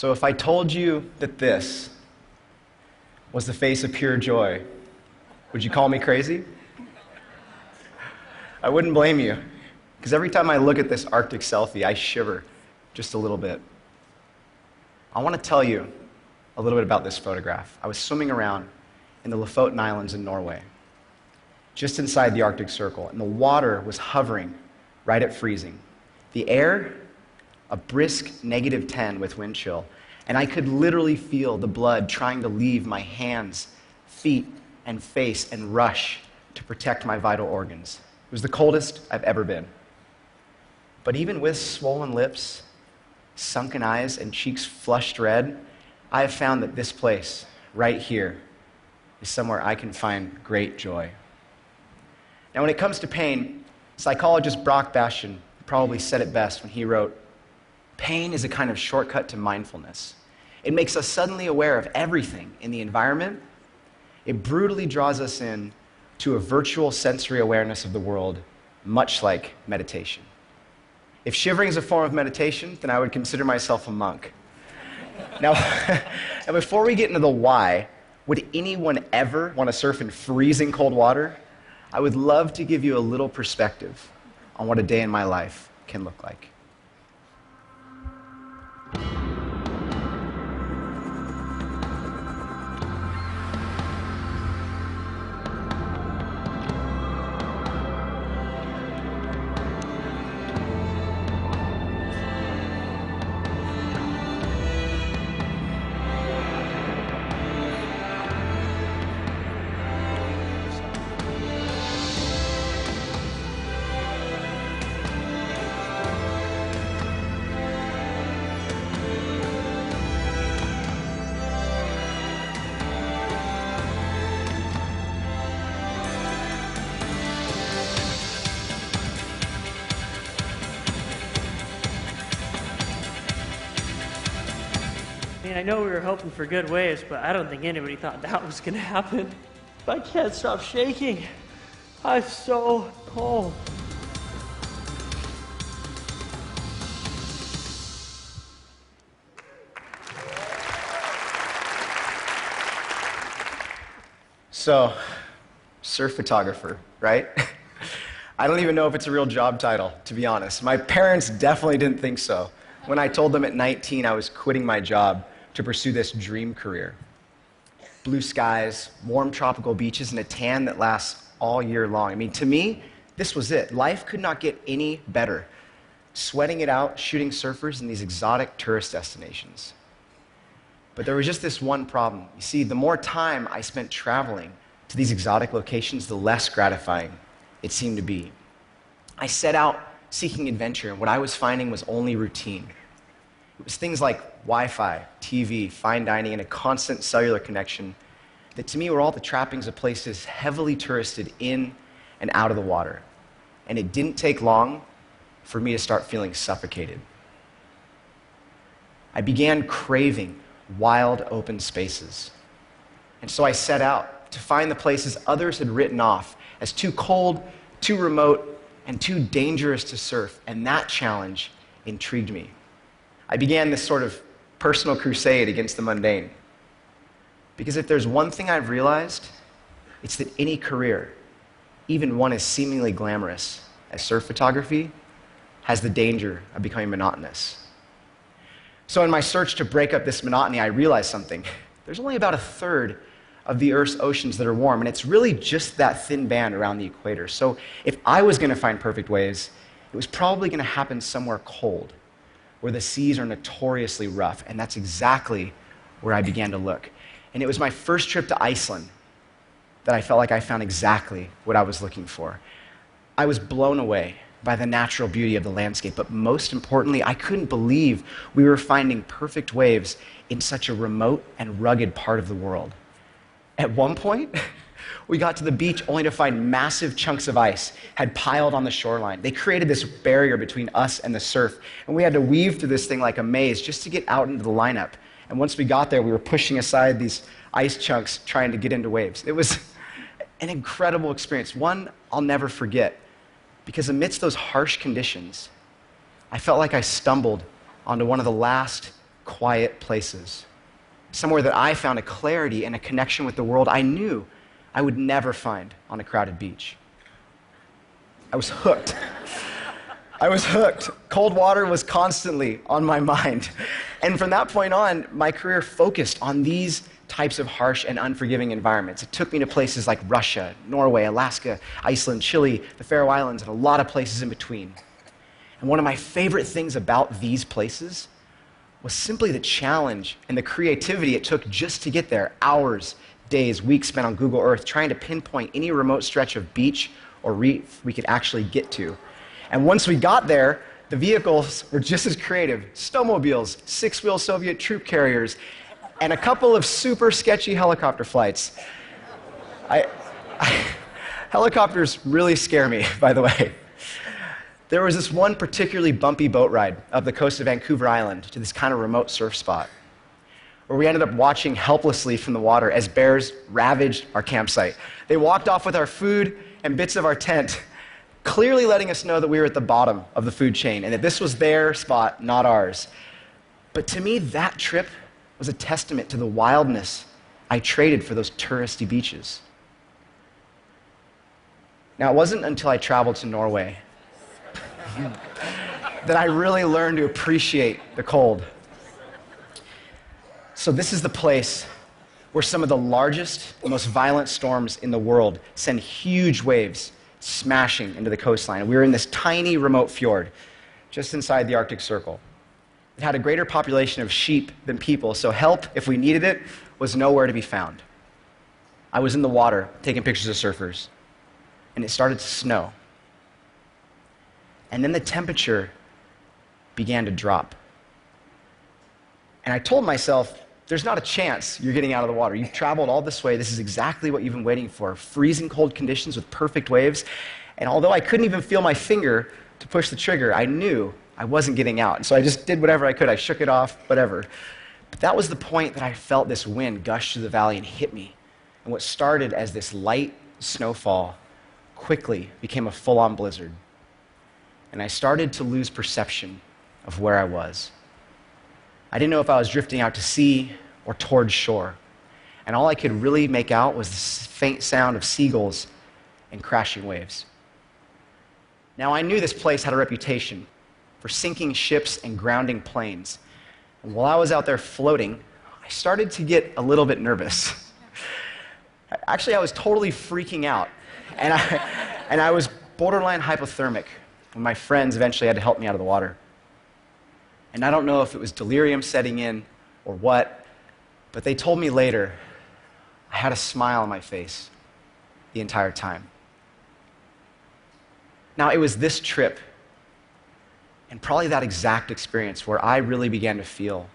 So if I told you that this was the face of pure joy, would you call me crazy? I wouldn't blame you, because every time I look at this Arctic selfie, I shiver just a little bit. I want to tell you a little bit about this photograph. I was swimming around in the Lofoten Islands in Norway, just inside the Arctic Circle, and the water was hovering right at freezing. The air, a brisk -10 with wind chill, and I could literally feel the blood trying to leave my hands, feet, and face and rush to protect my vital organs. It was the coldest I've ever been. But even with swollen lips, sunken eyes, and cheeks flushed red, I have found that this place, right here, is somewhere I can find great joy. Now, when it comes to pain, psychologist Brock Bastian probably said it best when he wrote, "Pain is a kind of shortcut to mindfulness. It makes us suddenly aware of everything in the environment. It brutally draws us in to a virtual sensory awareness of the world, much like meditation." If shivering is a form of meditation, then I would consider myself a monk. Now, and before we get into the why, would anyone ever want to surf in freezing cold water? I would love to give you a little perspective on what a day in my life can look like. I know we were hoping for good waves, but I don't think anybody thought that was going to happen. I can't stop shaking. I'm so cold. So, surf photographer, right? I don't even know if it's a real job title, to be honest. My parents definitely didn't think so when I told them at 19 I was quitting my job to pursue this dream career. Blue skies, warm tropical beaches, and a tan that lasts all year long. I mean, to me, this was it. Life could not get any better. Sweating it out, shooting surfers in these exotic tourist destinations. But there was just this one problem. You see, the more time I spent traveling to these exotic locations, the less gratifying it seemed to be. I set out seeking adventure, and what I was finding was only routine. It was things like Wi-Fi, TV, fine dining, and a constant cellular connection that to me were all the trappings of places heavily touristed in and out of the water. And it didn't take long for me to start feeling suffocated. I began craving wild, open spaces. And so I set out to find the places others had written off as too cold, too remote, and too dangerous to surf, and that challenge intrigued me. I began this sort of personal crusade against the mundane. Because if there's one thing I've realized, it's that any career, even one as seemingly glamorous as surf photography, has the danger of becoming monotonous. So in my search to break up this monotony, I realized something. There's only about 1/3 of the Earth's oceans that are warm, and it's really just that thin band around the equator. So if I was going to find perfect waves, it was probably going to happen somewhere cold, where the seas are notoriously rough, and that's exactly where I began to look. And it was my first trip to Iceland that I felt like I found exactly what I was looking for. I was blown away by the natural beauty of the landscape, but most importantly, I couldn't believe we were finding perfect waves in such a remote and rugged part of the world. At one point, we got to the beach only to find massive chunks of ice had piled on the shoreline. They created this barrier between us and the surf, and we had to weave through this thing like a maze just to get out into the lineup. And once we got there, we were pushing aside these ice chunks trying to get into waves. It was an incredible experience, one I'll never forget, because amidst those harsh conditions, I felt like I stumbled onto one of the last quiet places, somewhere that I found a clarity and a connection with the world I knew I would never find on a crowded beach. I was hooked. I was hooked. Cold water was constantly on my mind. And from that point on, my career focused on these types of harsh and unforgiving environments. It took me to places like Russia, Norway, Alaska, Iceland, Chile, the Faroe Islands, and a lot of places in between. And one of my favorite things about these places was simply the challenge and the creativity it took just to get there. Hours, days, weeks spent on Google Earth trying to pinpoint any remote stretch of beach or reef we could actually get to. And once we got there, the vehicles were just as creative. Snowmobiles, six-wheel Soviet troop carriers, and a couple of super sketchy helicopter flights. Helicopters really scare me, by the way. There was this one particularly bumpy boat ride up the coast of Vancouver Island to this kind of remote surf spot, where we ended up watching helplessly from the water as bears ravaged our campsite. They walked off with our food and bits of our tent, clearly letting us know that we were at the bottom of the food chain and that this was their spot, not ours. But to me, that trip was a testament to the wildness I traded for those touristy beaches. Now, it wasn't until I traveled to Norway that I really learned to appreciate the cold. So this is the place where some of the largest, most violent storms in the world send huge waves smashing into the coastline. We were in this tiny remote fjord just inside the Arctic Circle. It had a greater population of sheep than people, so help, if we needed it, was nowhere to be found. I was in the water taking pictures of surfers, and it started to snow. And then the temperature began to drop. And I told myself, there's not a chance you're getting out of the water. You've traveled all this way. This is exactly what you've been waiting for. Freezing cold conditions with perfect waves. And although I couldn't even feel my finger to push the trigger, I knew I wasn't getting out. And so I just did whatever I could. I shook it off, whatever. But that was the point that I felt this wind gush through the valley and hit me. And what started as this light snowfall quickly became a full-on blizzard. And I started to lose perception of where I was. I didn't know if I was drifting out to sea or towards shore. And all I could really make out was the faint sound of seagulls and crashing waves. Now, I knew this place had a reputation for sinking ships and grounding planes. And while I was out there floating, I started to get a little bit nervous. Actually, I was totally freaking out. And I was borderline hypothermic when my friends eventually had to help me out of the water. And I don't know if it was delirium setting in or what, but they told me later I had a smile on my face the entire time. Now, it was this trip and probably that exact experience where I really began to feel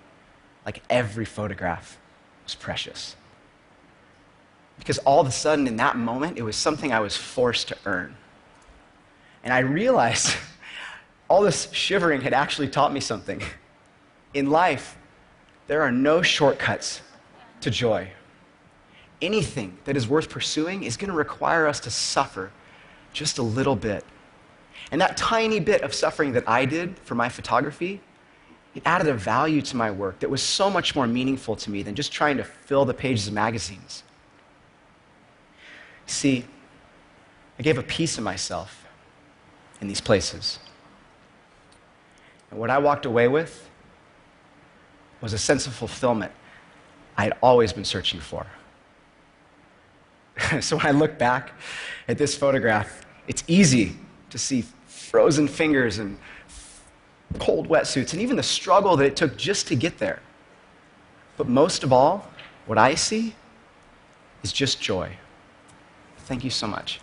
like every photograph was precious. Because all of a sudden, in that moment, it was something I was forced to earn. And I realized all this shivering had actually taught me something. In life, there are no shortcuts to joy. Anything that is worth pursuing is going to require us to suffer just a little bit. And that tiny bit of suffering that I did for my photography, it added a value to my work that was so much more meaningful to me than just trying to fill the pages of magazines. See, I gave a piece of myself in these places. And what I walked away with was a sense of fulfillment I had always been searching for. So when I look back at this photograph, it's easy to see frozen fingers and cold wetsuits and even the struggle that it took just to get there. But most of all, what I see is just joy. Thank you so much.